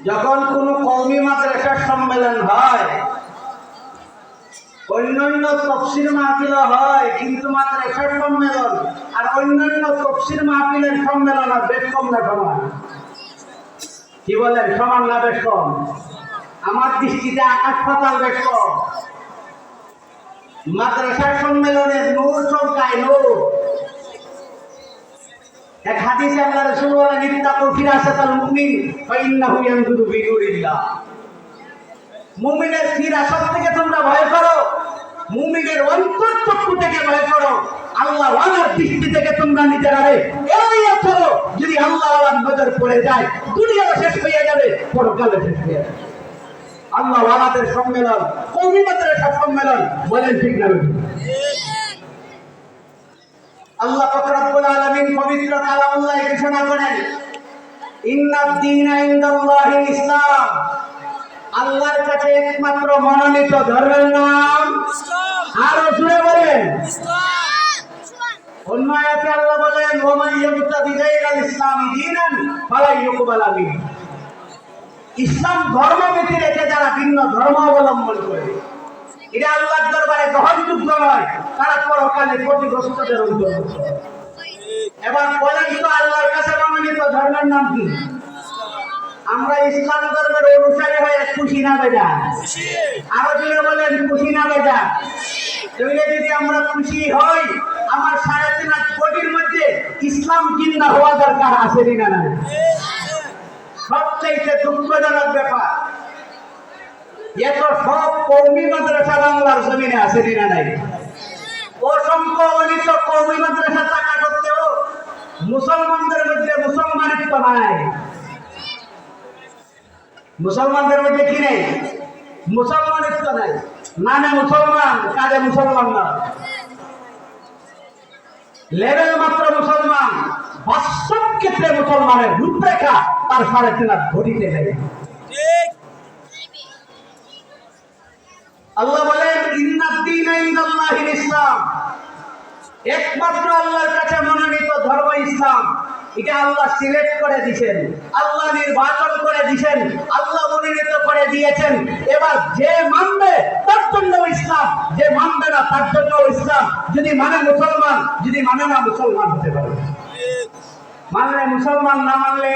যখন কোনো কওমি মাদ্রাসার সম্মেলন হয়, অন্যান্য তফসির মাহফিল হয়, কিন্তু মাদ্রাসার সম্মেলন আর অন্যান্য তফসির মাহফিলের সম্মেলন আর বেশ কম না সমান? কি বলেন, সমান না বেশ কম? আমার দৃষ্টিতে আকাশ পাতাল বেশ কম। মাদ্রাসার সম্মেলনের নূর চমকায়, নূর। এক হাদিসে আল্লাহ রাসূল বলেন, ইত্তাকু ফিরাসাতাল মুমিন ফাইন্নাহু ইয়ানজুরু বিনুরিল্লাহ। মুমিনের ফিরাসত থেকে তোমরা ভয় করো, মুমিনের অন্তরচক্ষু থেকে ভয় করো, আল্লাহ ওয়ালার দৃষ্টি থেকে তোমরা নিজেরারে এড়িয়ে চলো। যদি আল্লাহ ওয়ালার নজর পড়ে যায়, দুনিয়াও শেষ হয়ে যাবে, পরকালও শেষ হয়ে যাবে। আল্লাহ ওয়ালাদের সম্মেলন, কওমি মাদ্রাসার সম্মেলন, বলেন ঠিক না? আল্লাহ পাক রব্বুল আলামিন পবিত্র কালামুল্লাহে ঘোষণা করেন, ইন্নাদ দীনা ইনদাল্লাহিল ইসলাম। আল্লাহর কাছে একমাত্র মনোনীত ধর্মের নাম ইসলাম। আরো জোরে বলেন ইসলাম। অন্য আয়াতে আল্লাহ বলেন, ওয়া মান ইয়াবতাগি গায়রাল ইসলামি দীনান ফালা ইউকবালা মিনহু। ইসলাম ধর্ম ব্যতীত রেখে যারা ভিন্ন ধর্ম অবলম্বন করে, এটা আল্লাহর দরবারে গ্রহণযোগ্য নয়, তারা পরকালে ক্ষতিগ্রস্তদের অন্তর্ভুক্ত। এবার বলেন তো, আল্লাহর কাছে মনোনীত ধর্মের নাম কি? আমরা ইসলাম ধর্মের অনুসারী হয়ে খুশি না বেজা? আরো যদি বলেন খুশি না বেজা? তাহলে যদি আমরা খুশি হই, আমার 3.5 কোটির মধ্যে ইসলাম জিন্দা হওয়া দরকার, আছে না নাই? সবচেয়ে দুঃখজনক ব্যাপার, এত সব কওমি মাদ্রাসা বাংলার জমিনে আছে না নাই? অসংখ্য অনিত কওমি মাদ্রাসা থাকা সত্ত্বেও মুসলমানদের মধ্যে মুসলমানিত্ব নাই। মুসলমানদের মধ্যে কি নেই? মুসলমানিত্ব নাই। নামে মুসলমান, কাজে মুসলমান না। লেভেল মাত্র মুসলমান, বাস্তব ক্ষেত্রে মুসলমানের রূপরেখা তার 3.5 ঘটিতে নেই। আল্লাহ বলেন, ইন্নাদ দীনা ইনদাল্লাহিল ইসলাম। একমাত্র আল্লাহর কাছে মনোনীত ধর্ম ইসলাম। এটা আল্লাহ সিলেক্ট করে দিয়েছেন, আল্লাহ নির্বাচন করে দিয়েছেন, আল্লাহ মনোনীত করে দিয়েছেন। এবার যে মানবে তার জন্য ইসলাম, যে মানবে না তার জন্য ইসলাম। যদি মানে মুসলমান, যদি মানে না মুসলমান হতে পারে। মানলে মুসলমান, না মানলে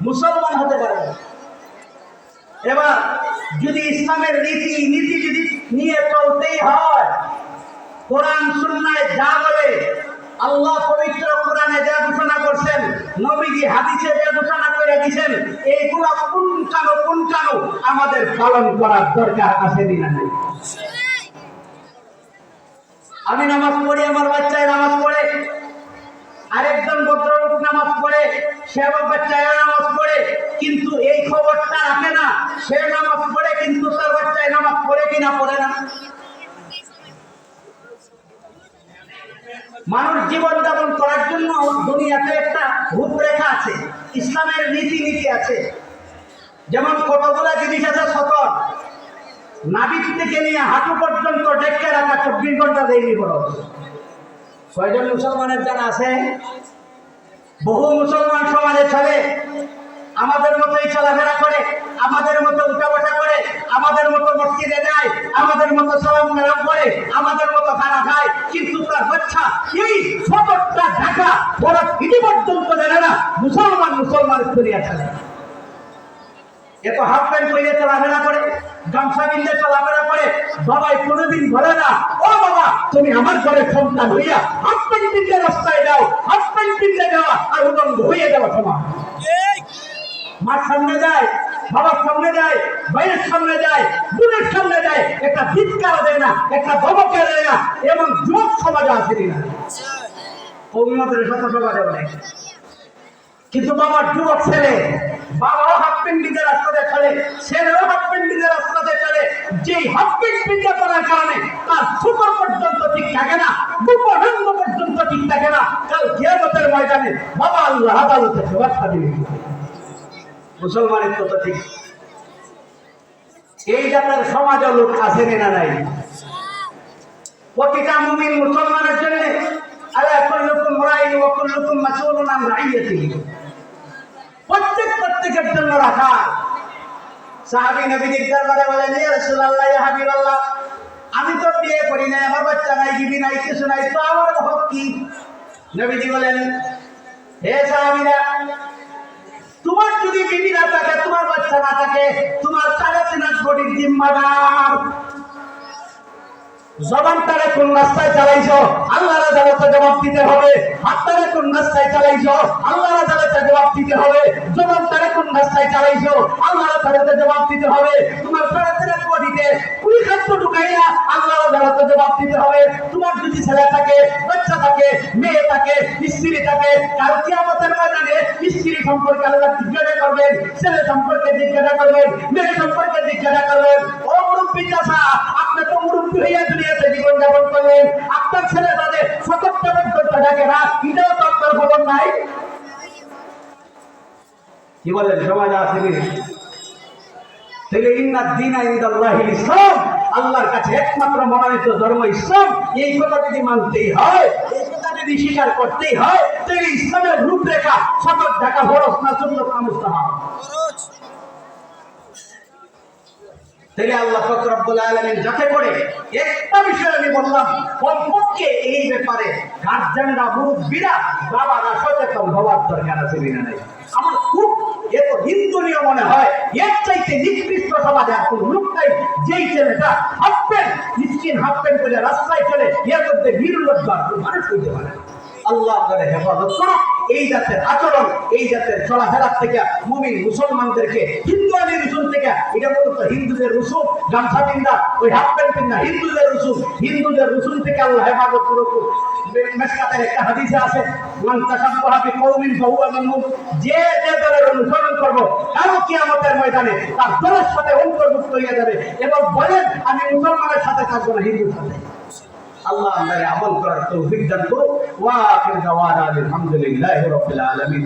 মুসলমান হতে পারে। এবার যদি ইসলামের নীতি যদি নিয়ে চলতেই হয়, কোরআন সুন্নাহয় যা বলে, আল্লাহ পবিত্র কোরআনে যা ঘোষণা করছেন, নবীজি হাদিসে যা ঘোষণা করে দিয়েছেন, এইগুলা পুনকানো আমাদের পালন করার দরকার আছে না নাই? আমি নামাজ পড়ি, আমার বাচ্চায় নামাজ পড়ে, আরেকজন ভদ্রলোক নামাজ পড়ে, সে আমার বাচ্চায় নামাজ পড়ে, কিন্তু এই খবরটা রাখে না সে নামাজ পড়ে কিন্তু তার বাচ্চায় নামাজ পড়ে কিনা পড়ে না। মানুষ জীবন যাপন করার জন্য দুনিয়াতে একটা রূপরেখা আছে, ইসলামের নীতি আছে। যেমন কতগুলা জিনিস আছে, সতর নাভির থেকে নিয়ে হাঁটু পর্যন্ত ডেকে রাখা 24 ঘন্টা দেয়নি খরচ। কয়জন মুসলমানের জানা আছে? বহু মুসলমান সমাজে চলে, আমাদের মতোই চলাফেরা করে, আমাদের মতো উঠাবসা করে, আমাদের মতো মসজিদে যায়, আমাদের মতো সালাম কালাম করে, আমাদের মতো খানা খায়, কিন্তু তার বাচ্চা এই সতর্কতা ঢাকা বড় ইতি পর্যন্ত জানে না মুসলমান স্তরিয়া চলে। এত হাফ প্যান্ট পরে চলাফেরা করে, গামছা বিন্দে চলাফেরা করে, বাবাই কোনোদিন বলে না, ও বাবা তুমি আমার ঘরের সন্তান হইয়া হাফ প্যান্ট পিন্ধে রাস্তায় যাও, হাফ প্যান্ট পিন্ধে যাওয়া আর উদন্ড হয়ে যাওয়া সমান। মার সামনে যায়, বাবার সামনে যায়, ভাইয়ের সামনে যায়, বোনের সামনে যায়, একটা চিৎকার দেয় না, একটা ধমকে দেয় না। এবং যুবক সমাজে আছে না? অভিমতের সাথে সমাজে অনেক, কিন্তু বাবার যুবক ছেলে, বাবাও হাফ প্যান্ট পিন্ধে রাস্তাতে চলে, ছেলেও হাফ প্যান্ট পিন্ধে রাস্তাতে চলে। যেই হাফ প্যান্ট পিন্ধে পড়ার কারণে তার শুকর পর্যন্ত ঠিক থাকে না, উপরঙ্গ পর্যন্ত ঠিক থাকে না, কাল কিয়ামতের ময়দানে বাবা আল্লাহ আদালতে জবাব দিবে। মুসলমানের তো ঠিক এই জাতের সমাজ লোক আছে না নাই? প্রতিটা মুমিন মুসলমানের জন্য আলা কুল্লুকুম রাইন ওয়া কুল্লুকুম মাসউলুন আন রাইয়াতিহি, প্রত্যেকের জন্য রাখা সাহাবী নবীজির দরবারে বলেন, ইয়া রাসূলুল্লাহ, ইয়া হাবিবাল্লাহ, আমি তো বিয়ে করি নাই, আমার বাচ্চা নাই, বিবি নাই, কিছু নাই, তো আমার হক কি? নবীজি বলেন, হে সাহাবীরা, তোমার যদি বিবি না থাকে, তোমার বাচ্চা না থাকে, তোমার 3.5 কোটির জিম্মাদার। জবানটারে কোন রাস্তায় চালাইছো, আল্লাহর আদালতে জবাব দিতে হবে। হাতটারে কোন রাস্তায় চালাইছো, আল্লাহর আদালতে জবাব দিতে হবে। জবানটারে কোন রাস্তায় চালাইছো, আল্লাহর আদালতে জবাব দিতে হবে। তোমার 3.5 কোটিতে কুড়ি খাদ্য ঢুকাইয়া আল্লাহর আদালতে জবাব দিতে হবে। তোমার যদি ছেলে থাকে, বাচ্চা থাকে, মেয়ে থাকে, স্ত্রী থাকে, কাল কিয়ামতের ময়দানে স্ত্রী সম্পর্কে আল্লাহ জিজ্ঞাসা করবেন, ছেলে সম্পর্কে জিজ্ঞাসা করবেন, মেয়ে সম্পর্কে জিজ্ঞাসা করবেন। ও মুরব্বী চাচা, আপনি তো মুরব্বী হইয়া দুনিয়াতে জীবন যাপন করলেন, আপনার ছেলে তাদের 70 টাকা রাত, এটাও তো আপনার খবর নাই। কি বলেন সমাজ আছে? তাহলে ইন্নাদ দীনা ইনদাল্লাহিল ইসলাম, আল্লাহর কাছে একমাত্র মনোনীত ধর্ম ইসলাম। এই কথা যদি মানতেই হয়, এই কথা যদি স্বীকার করতেই হয়, তাহলে ইসলামের রূপরেখা 70 টাকা খরচ না, 14 মুস্তাহাব। তাহলে আল্লাহ পাক রব্বুল আলামিন যাতে করে একটা বিষয় আমি বললাম, কমপক্ষে এই ব্যাপারে গার্জিয়ানরা, মুরব্বীরা, বাবারা সচেতন হওয়ার দরকার আছে কিনা নাই। আমার খুব এত হিন্দুনীয় মনে হয়, এর চাইতে নিকৃষ্ট সমাজে আর কোনো লোক নাই। যেই ছেলেটা হাফ প্যান্ট, মিসকিন হাফ প্যান্ট করে রাস্তায় চলে, এর মধ্যে নির্লজ্জ মানুষ হইতে পারে। আল্লাহ আপনাদের হেফাজত করুন। এই জাতের আচরণ, এই জাতের চলাফেরার থেকে মুমিন মুসলমানদেরকে, হিন্দুয়ানি রসুল থেকে, এটা বলতো হিন্দুদের রসুল, গামছা পিন্দা, ওই হাফ প্যান্ট পিন্দা হিন্দুদের রসুল, হিন্দুদের রসুল থেকে আল্লাহ হেফাজত করুন। মেশকাতের একটা হাদিসে আছে, মান তাশাব্বাহা বিকওমিন ফাহুয়া মিনহুম, যে যে দলের অনুসরণ করবো, কারো কিয়ামতের ময়দানে তার দলের সাথে অন্তর্ভুক্ত হয়ে যাবে। এবং বলেন, আমি মুসলমানের সাথে থাকবো না, হিন্দুর সাথে। আল্লাহ আমাদের আমল করার তৌফিক দান করুন। ওয়া আখির দাওয়ানা আলহামদুলিল্লাহি রাব্বিল আলামিন।